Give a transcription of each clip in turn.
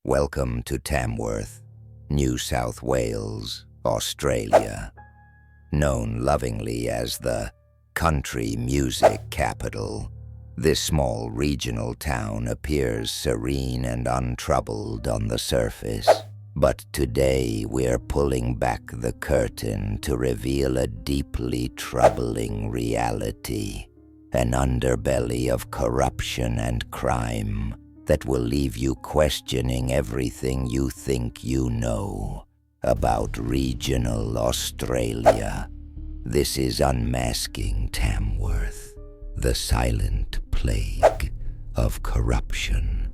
Welcome to Tamworth, New South Wales, Australia. Known lovingly as the country music capital, this small regional town appears serene and untroubled on the surface. But today we're pulling back the curtain to reveal a deeply troubling reality, an underbelly of corruption and crime that will leave you questioning everything you think you know about regional Australia. This is Unmasking Tamworth, the silent plague of corruption.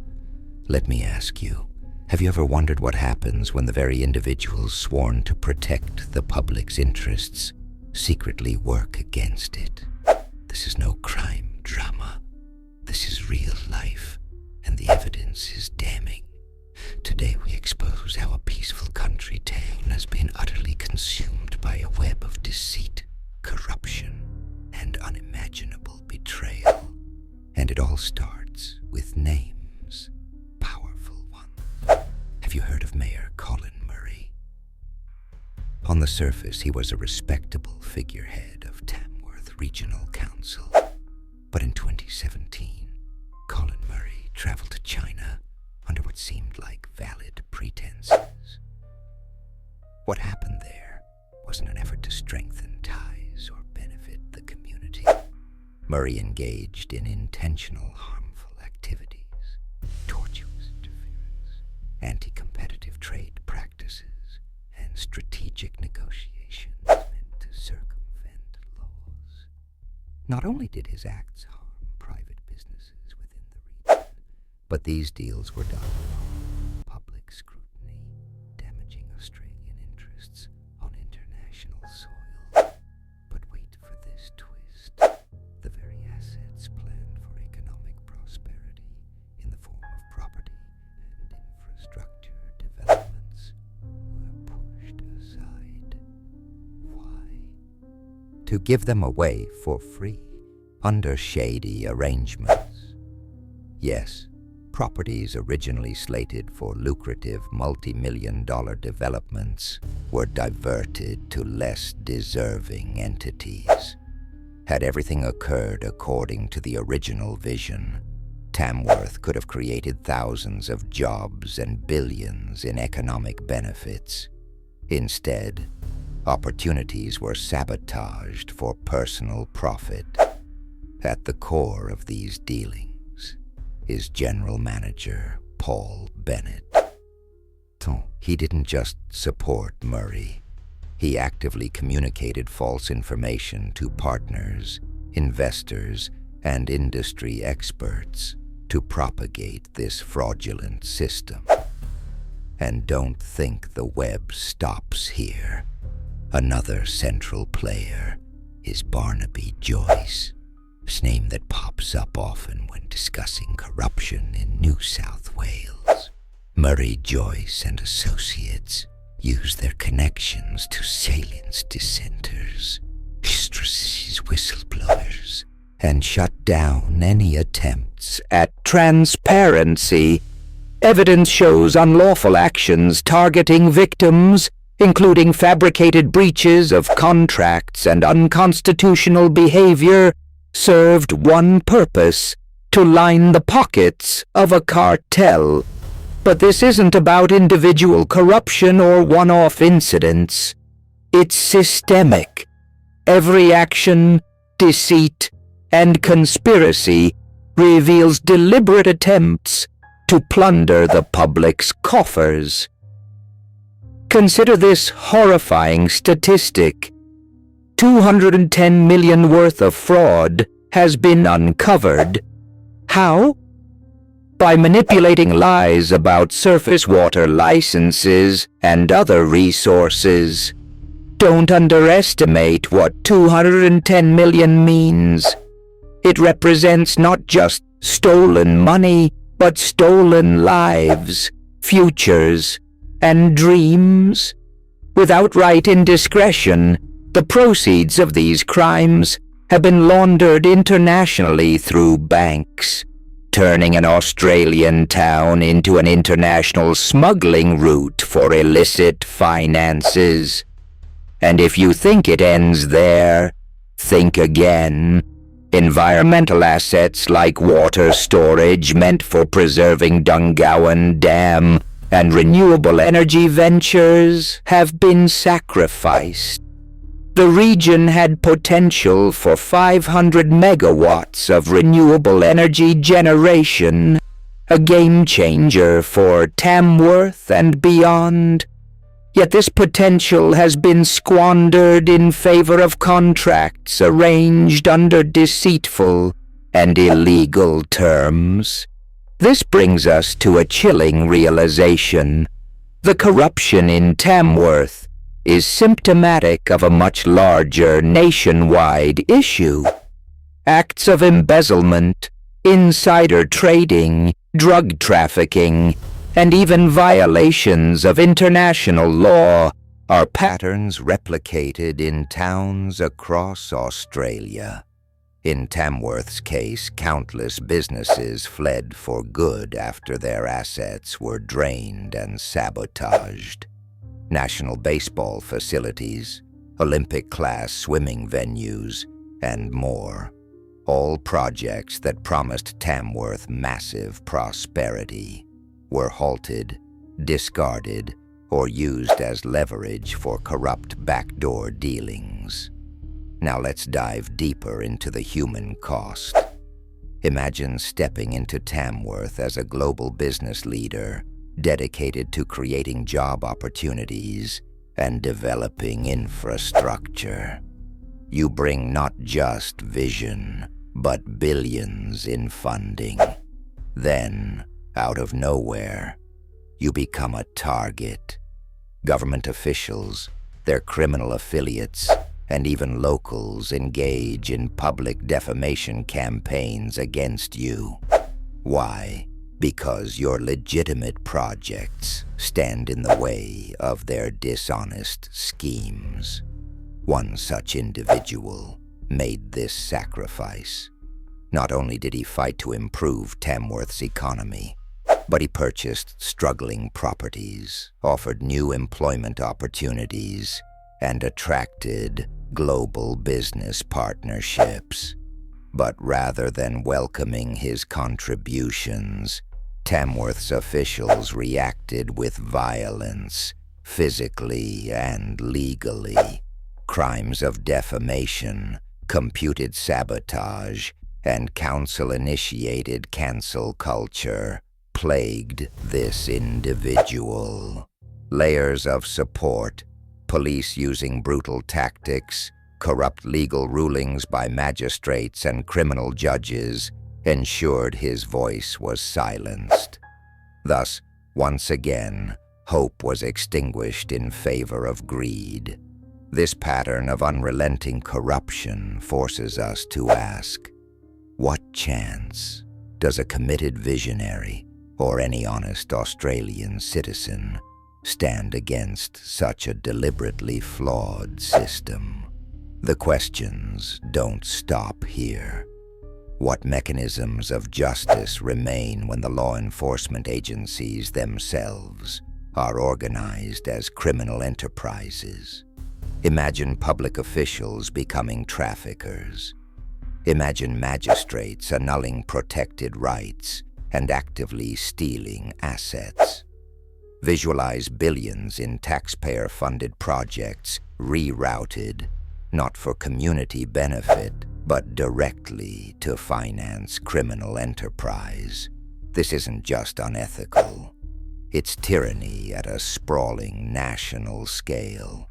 Let me ask you, have you ever wondered what happens when the very individuals sworn to protect the public's interests secretly work against it? This is no crime drama. This is real life. And the evidence is damning. Today we expose how a peaceful country town has been utterly consumed by a web of deceit, corruption, and unimaginable betrayal. And it all starts with names, powerful ones. Have you heard of Mayor Colin Murray? On the surface, he was a respectable figurehead of Tamworth Regional Council. But in 2017, Colin Murray traveled to China under what seemed like valid pretenses. What happened there wasn't an effort to strengthen ties or benefit the community. Murray engaged in intentional harmful activities, tortuous interference, anti-competitive trade practices, and strategic negotiations meant to circumvent laws. Not only did his acts harm private businesses within the region, but these deals were done without public scrutiny, damaging Australian interests on international soil. But wait for this twist. The very assets planned for economic prosperity in the form of property and infrastructure developments were pushed aside. Why? To give them away for free, under shady arrangements. Yes, properties originally slated for lucrative multi-million-dollar developments were diverted to less deserving entities. Had everything occurred according to the original vision, Tamworth could have created thousands of jobs and billions in economic benefits. Instead, opportunities were sabotaged for personal profit. At the core of these dealings is General Manager Paul Bennett. He didn't just support Murray. He actively communicated false information to partners, investors, and industry experts to propagate this fraudulent system. And don't think the web stops here. Another central player is Barnaby Joyce, a name that pops up often when discussing corruption in New South Wales. Murray Joyce and associates use their connections to silence dissenters, ostracize whistleblowers, and shut down any attempts at transparency. Evidence shows unlawful actions targeting victims, including fabricated breaches of contracts and unconstitutional behavior, served one purpose: to line the pockets of a cartel. But this isn't about individual corruption or one-off incidents. It's systemic. Every action, deceit, and conspiracy reveals deliberate attempts to plunder the public's coffers. Consider this horrifying statistic. 210 million worth of fraud has been uncovered. How? By manipulating lies about surface water licenses and other resources. Don't underestimate what 210 million means. It represents not just stolen money, but stolen lives, futures, and dreams. With outright indiscretion, the proceeds of these crimes have been laundered internationally through banks, turning an Australian town into an international smuggling route for illicit finances. And if you think it ends there, think again. Environmental assets like water storage meant for preserving Dungowan Dam and renewable energy ventures have been sacrificed. The region had potential for 500 megawatts of renewable energy generation, a game changer for Tamworth and beyond. Yet this potential has been squandered in favor of contracts arranged under deceitful and illegal terms. This brings us to a chilling realization. The corruption in Tamworth is symptomatic of a much larger nationwide issue. Acts of embezzlement, insider trading, drug trafficking, and even violations of international law are patterns replicated in towns across Australia. In Tamworth's case, countless businesses fled for good after their assets were drained and sabotaged. National baseball facilities, Olympic-class swimming venues, and more. All projects that promised Tamworth massive prosperity were halted, discarded, or used as leverage for corrupt backdoor dealings. Now let's dive deeper into the human cost. Imagine stepping into Tamworth as a global business leader dedicated to creating job opportunities and developing infrastructure. You bring not just vision, but billions in funding. Then, out of nowhere, you become a target. Government officials, their criminal affiliates, and even locals engage in public defamation campaigns against you. Why? Because your legitimate projects stand in the way of their dishonest schemes. One such individual made this sacrifice. Not only did he fight to improve Tamworth's economy, but he purchased struggling properties, offered new employment opportunities, and attracted global business partnerships. But rather than welcoming his contributions, Tamworth's officials reacted with violence, physically and legally. Crimes of defamation, computed sabotage, and council-initiated cancel culture plagued this individual. Layers of support, police using brutal tactics, corrupt legal rulings by magistrates and criminal judges ensured his voice was silenced. Thus, once again, hope was extinguished in favor of greed. This pattern of unrelenting corruption forces us to ask, what chance does a committed visionary or any honest Australian citizen stand against such a deliberately flawed system? The questions don't stop here. What mechanisms of justice remain when the law enforcement agencies themselves are organized as criminal enterprises? Imagine public officials becoming traffickers. Imagine magistrates annulling protected rights and actively stealing assets. Visualize billions in taxpayer-funded projects rerouted, not for community benefit, but directly to finance criminal enterprise. This isn't just unethical. It's tyranny at a sprawling national scale.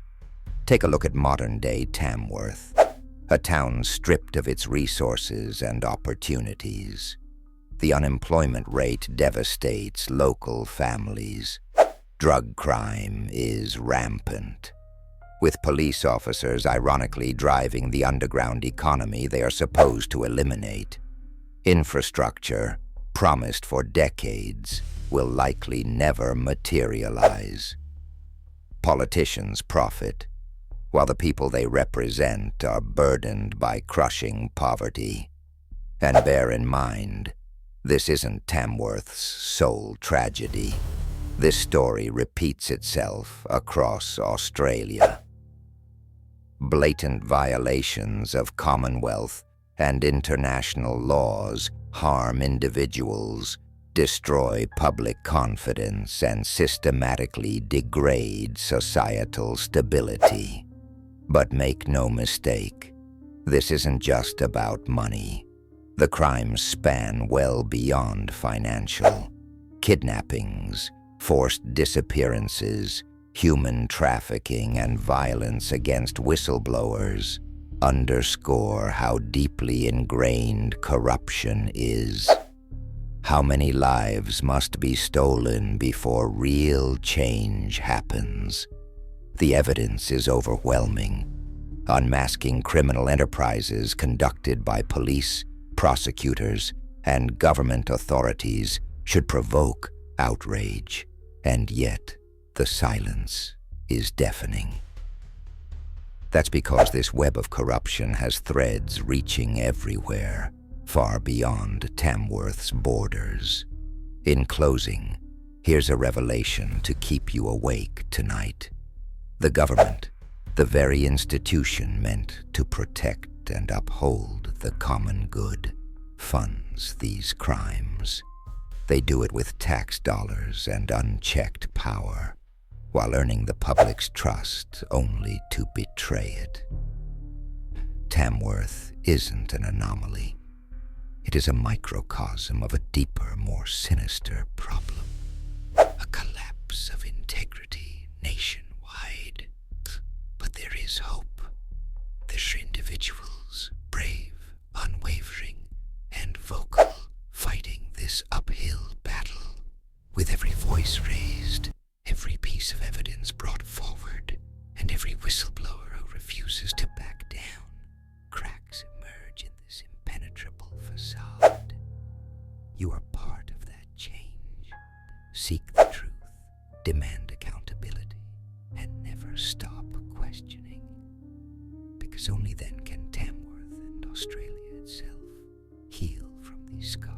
Take a look at modern-day Tamworth, a town stripped of its resources and opportunities. The unemployment rate devastates local families. Drug crime is rampant, with police officers ironically driving the underground economy they are supposed to eliminate. Infrastructure, promised for decades, will likely never materialize. Politicians profit, while the people they represent are burdened by crushing poverty. And bear in mind, This isn't Tamworth's sole tragedy. This story repeats itself across Australia. Blatant violations of Commonwealth and international laws harm individuals, destroy public confidence, and systematically degrade societal stability. But make no mistake, this isn't just about money. The crimes span well beyond financial. Kidnappings, forced disappearances, human trafficking, and violence against whistleblowers underscore how deeply ingrained corruption is. How many lives must be stolen before real change happens? The evidence is overwhelming. Unmasking criminal enterprises conducted by police, prosecutors, and government authorities should provoke outrage, and yet the silence is deafening. That's because this web of corruption has threads reaching everywhere, far beyond Tamworth's borders. In closing, here's a revelation to keep you awake tonight. The government, the very institution meant to protect and uphold the common good, funds these crimes. They do it with tax dollars and unchecked power, while earning the public's trust only to betray it. Tamworth isn't an anomaly. It is a microcosm of a deeper, more sinister problem. A collapse of integrity nationwide. But there is hope. There are individuals, brave, unwavering, and vocal, fighting this uphill battle. With every voice raised, every piece of evidence brought forward, and every whistleblower who refuses to back down, cracks emerge in this impenetrable facade. You are part of that change. Seek the truth, demand accountability, and never stop questioning. Because only then can Tamworth and Australia itself heal from these scars.